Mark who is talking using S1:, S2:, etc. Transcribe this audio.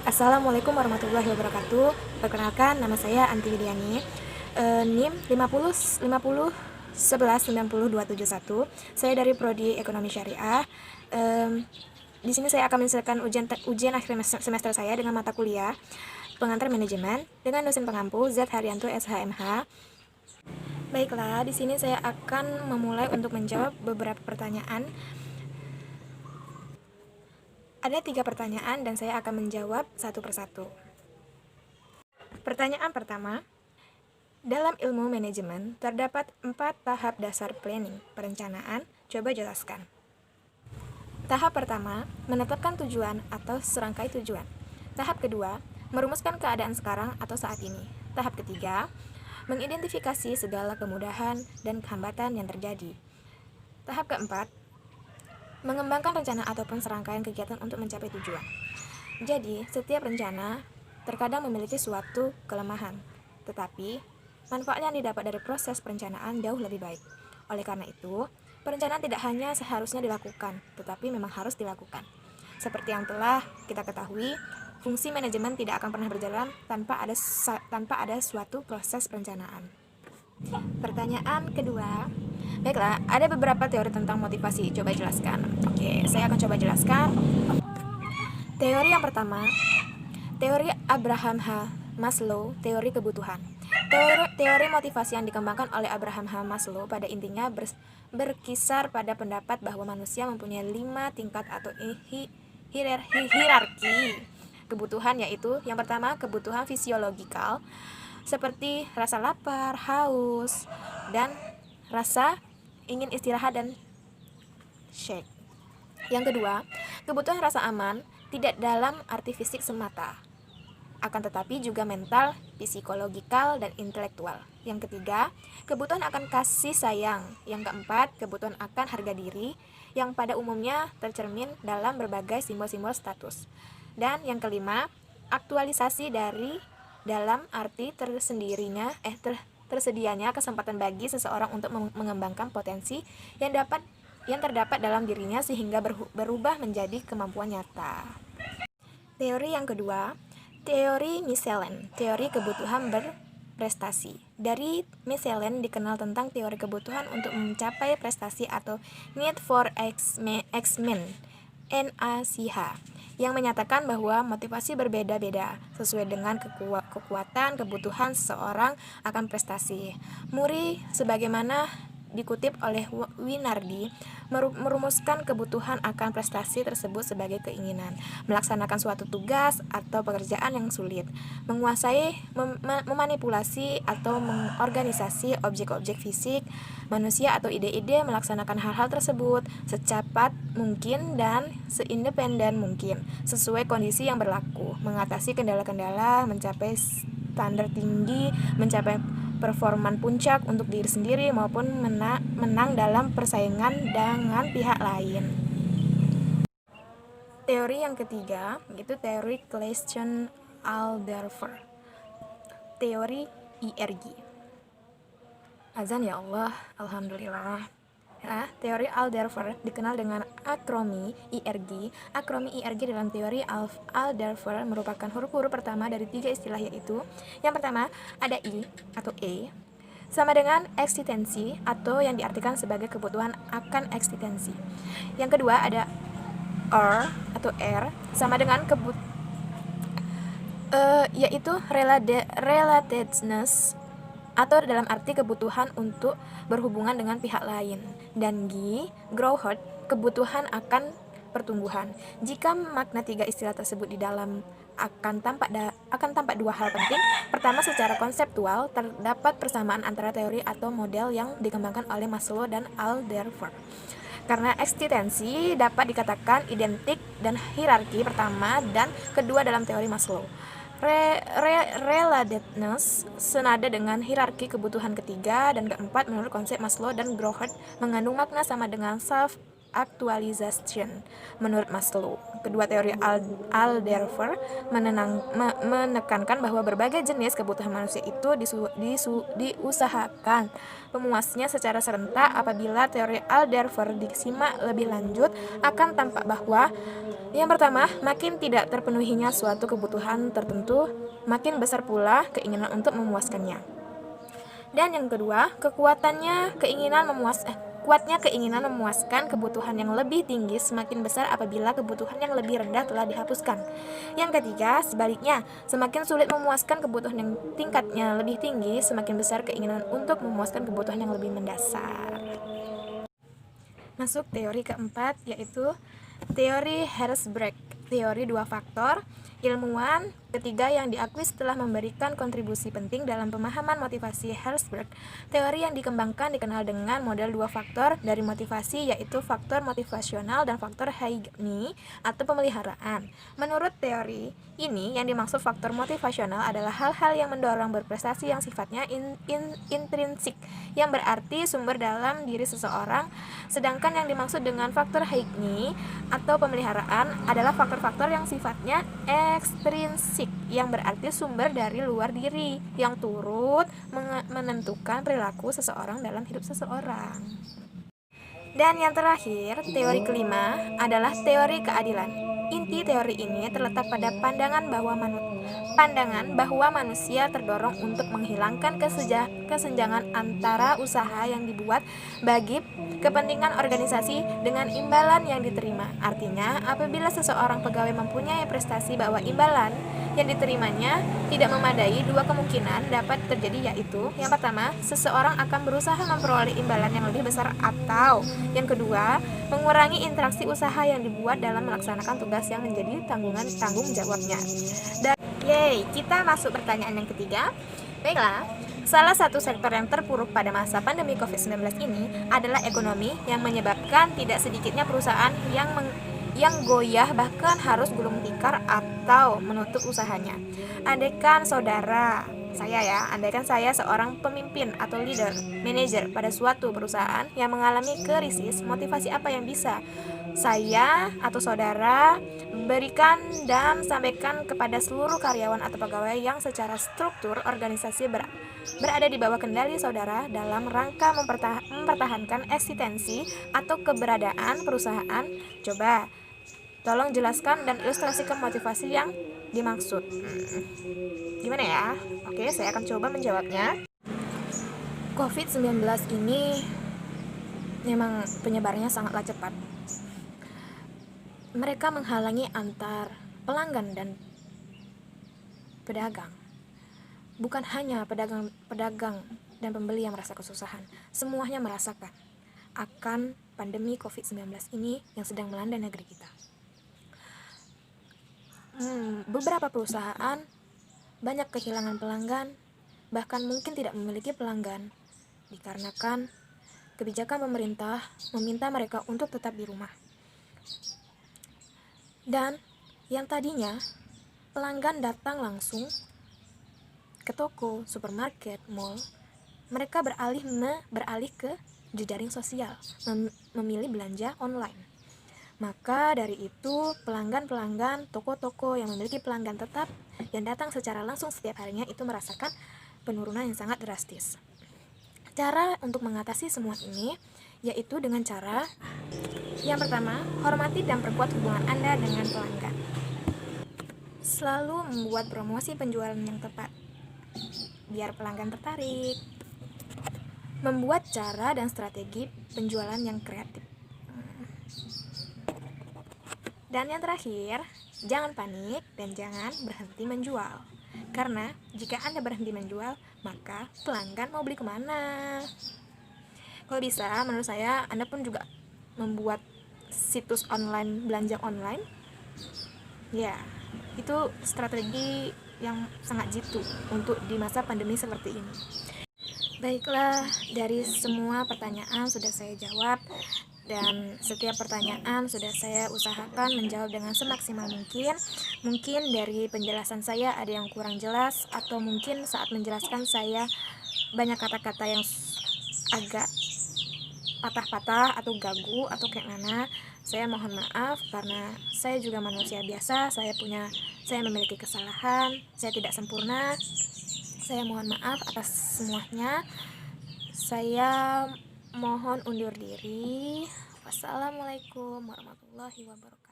S1: Assalamualaikum warahmatullahi wabarakatuh. Perkenalkan, nama saya Anti Widiani. NIM 50 50 11 90 271. Saya dari Prodi Ekonomi Syariah. Di sini saya akan menyelesaikan ujian akhir semester saya dengan mata kuliah Pengantar Manajemen dengan dosen pengampu Z Haryanto SHMH. Baiklah, di sini saya akan memulai untuk menjawab beberapa pertanyaan. Ada 3 pertanyaan dan saya akan menjawab satu persatu. Pertanyaan pertama, dalam ilmu manajemen terdapat 4 tahap dasar planning, perencanaan. Coba jelaskan. Tahap pertama, menetapkan tujuan atau serangkai tujuan. Tahap kedua, merumuskan keadaan sekarang atau saat ini. Tahap ketiga, mengidentifikasi segala kemudahan dan hambatan yang terjadi. Tahap keempat, mengembangkan rencana ataupun serangkaian kegiatan untuk mencapai tujuan. Jadi, setiap rencana terkadang memiliki suatu kelemahan, tetapi manfaat yang didapat dari proses perencanaan jauh lebih baik. Oleh karena itu, perencanaan tidak hanya seharusnya dilakukan, tetapi memang harus dilakukan. Seperti yang telah kita ketahui, fungsi manajemen tidak akan pernah berjalan tanpa ada suatu proses perencanaan. Pertanyaan kedua, baiklah, ada beberapa teori tentang motivasi. Coba jelaskan. Oke, saya akan coba jelaskan. Teori yang pertama, teori Abraham H. Maslow, teori kebutuhan. Teori motivasi yang dikembangkan oleh Abraham H. Maslow pada intinya berkisar pada pendapat bahwa manusia mempunyai 5 tingkat atau hierarki kebutuhan, yaitu yang pertama kebutuhan fisiologikal seperti rasa lapar, haus, dan rasa ingin istirahat dan syek. Yang kedua, kebutuhan rasa aman tidak dalam arti fisik semata, akan tetapi juga mental, psikologikal, dan intelektual. Yang ketiga, kebutuhan akan kasih sayang. Yang keempat, kebutuhan akan harga diri yang pada umumnya tercermin dalam berbagai simbol-simbol status. Dan yang kelima, aktualisasi dari dalam arti tersedianya kesempatan bagi seseorang untuk mengembangkan potensi yang terdapat dalam dirinya sehingga berubah menjadi kemampuan nyata. Teori yang kedua, teori Michelin, teori kebutuhan berprestasi. Dari Michelin dikenal tentang teori kebutuhan untuk mencapai prestasi atau need for achievement, NACH, yang menyatakan bahwa motivasi berbeda-beda sesuai dengan kekuatan kebutuhan seseorang akan prestasi. Muri, sebagaimana dikutip oleh Winardi, merumuskan kebutuhan akan prestasi tersebut sebagai keinginan melaksanakan suatu tugas atau pekerjaan yang sulit, menguasai, memanipulasi atau mengorganisasi objek-objek fisik, manusia atau ide-ide, melaksanakan hal-hal tersebut secepat mungkin dan seindependen mungkin sesuai kondisi yang berlaku, mengatasi kendala-kendala, mencapai standar tinggi, mencapai performan puncak untuk diri sendiri maupun menang dalam persaingan dengan pihak lain. Teori yang ketiga yaitu teori Clayton-Alderfer, teori IRG. Azan ya Allah, alhamdulillah. Teori Alderfer dikenal dengan akromi IRG. Akromi IRG dalam teori Alderfer merupakan huruf-huruf pertama dari 3 istilah, yaitu yang pertama ada I atau E sama dengan eksistensi atau yang diartikan sebagai kebutuhan akan eksistensi. Yang kedua ada R atau R sama dengan yaitu relatedness atau dalam arti kebutuhan untuk berhubungan dengan pihak lain. Dan growth, kebutuhan akan pertumbuhan. Jika makna 3 istilah tersebut di dalam akan tampak 2 hal penting. Pertama, secara konseptual terdapat persamaan antara teori atau model yang dikembangkan oleh Maslow dan Alderfer. Karena eksistensi dapat dikatakan identik dan hierarki pertama dan kedua dalam teori Maslow. Relatedness senada dengan hierarki kebutuhan ketiga dan keempat menurut konsep Maslow, dan growth mengandung makna sama dengan self actualization menurut Maslow. Kedua teori Alderfer menekankan bahwa berbagai jenis kebutuhan manusia itu diusahakan pemuasnya secara serentak. Apabila teori Alderfer disimak lebih lanjut, akan tampak bahwa yang pertama, makin tidak terpenuhinya suatu kebutuhan tertentu, makin besar pula keinginan untuk memuaskannya. Dan yang kedua, kuatnya keinginan memuaskan kebutuhan yang lebih tinggi semakin besar apabila kebutuhan yang lebih rendah telah dihapuskan. Yang ketiga, sebaliknya, semakin sulit memuaskan kebutuhan yang tingkatnya lebih tinggi, semakin besar keinginan untuk memuaskan kebutuhan yang lebih mendasar. Masuk teori keempat, yaitu teori Herzberg, teori dua faktor. Ilmuwan ketiga yang diakui setelah memberikan kontribusi penting dalam pemahaman motivasi Herzberg. Teori yang dikembangkan dikenal dengan model dua faktor dari motivasi, yaitu faktor motivasional dan faktor Huygens atau pemeliharaan. Menurut teori ini, yang dimaksud faktor motivasional adalah hal-hal yang mendorong berprestasi yang sifatnya intrinsik, yang berarti sumber dalam diri seseorang, sedangkan yang dimaksud dengan faktor Huygens atau pemeliharaan adalah faktor-faktor yang sifatnya ekstrinsik, yang berarti sumber dari luar diri, yang turut menentukan perilaku seseorang dalam hidup seseorang. Dan yang terakhir, teori kelima adalah teori keadilan. Inti teori ini terletak pada pandangan bahwa manusia terdorong untuk menghilangkan kesenjangan antara usaha yang dibuat bagi kepentingan organisasi dengan imbalan yang diterima. Artinya, apabila seseorang pegawai mempunyai prestasi bahwa imbalan yang diterimanya tidak memadai, dua kemungkinan dapat terjadi, yaitu yang pertama, seseorang akan berusaha memperoleh imbalan yang lebih besar, atau yang kedua, mengurangi interaksi usaha yang dibuat dalam melaksanakan tugas yang menjadi tanggung jawabnya. Dan kita masuk pertanyaan yang ketiga. Baiklah, salah satu sektor yang terpuruk pada masa pandemi COVID-19 ini adalah ekonomi, yang menyebabkan tidak sedikitnya perusahaan yang goyah, bahkan harus gulung tikar atau menutup usahanya. Andaikan saya seorang pemimpin atau leader, manajer pada suatu perusahaan yang mengalami krisis, motivasi apa yang bisa saya atau saudara berikan dan sampaikan kepada seluruh karyawan atau pegawai yang secara struktur organisasi berada di bawah kendali saudara dalam rangka mempertahankan eksistensi atau keberadaan perusahaan? Coba tolong jelaskan dan ilustrasikan motivasi yang dimaksud. Gimana ya? Oke, saya akan coba menjawabnya. COVID-19 ini memang penyebarannya sangatlah cepat. Mereka menghalangi antar pelanggan dan pedagang. Bukan hanya pedagang dan pembeli yang merasa kesusahan, semuanya merasakan akan pandemi COVID-19 ini yang sedang melanda negeri kita. Beberapa perusahaan banyak kehilangan pelanggan, bahkan mungkin tidak memiliki pelanggan, dikarenakan kebijakan pemerintah meminta mereka untuk tetap di rumah. Dan yang tadinya pelanggan datang langsung ke toko, supermarket, mall, mereka beralih ke jejaring sosial, memilih belanja online. Maka dari itu, pelanggan toko-toko yang memiliki pelanggan tetap yang datang secara langsung setiap harinya itu merasakan penurunan yang sangat drastis. Cara untuk mengatasi semua ini yaitu dengan cara yang pertama, hormati dan perkuat hubungan Anda dengan pelanggan. Selalu membuat promosi penjualan yang tepat biar pelanggan tertarik. Membuat cara dan strategi penjualan yang kreatif. Dan yang terakhir, jangan panik dan jangan berhenti menjual. Karena jika Anda berhenti menjual, maka pelanggan mau beli kemana? Kalau bisa, menurut saya Anda pun juga membuat situs online, belanja online. Ya, itu strategi yang sangat jitu untuk di masa pandemi seperti ini. Baiklah, dari semua pertanyaan sudah saya jawab. Dan setiap pertanyaan sudah saya usahakan menjawab dengan semaksimal mungkin. Mungkin dari penjelasan saya ada yang kurang jelas, atau mungkin saat menjelaskan saya banyak kata-kata yang agak patah-patah atau gagu atau kayak mana, saya mohon maaf karena saya juga manusia biasa, saya memiliki kesalahan, saya tidak sempurna. Saya mohon maaf atas semuanya. Saya mohon undur diri. Wassalamualaikum warahmatullahi wabarakatuh.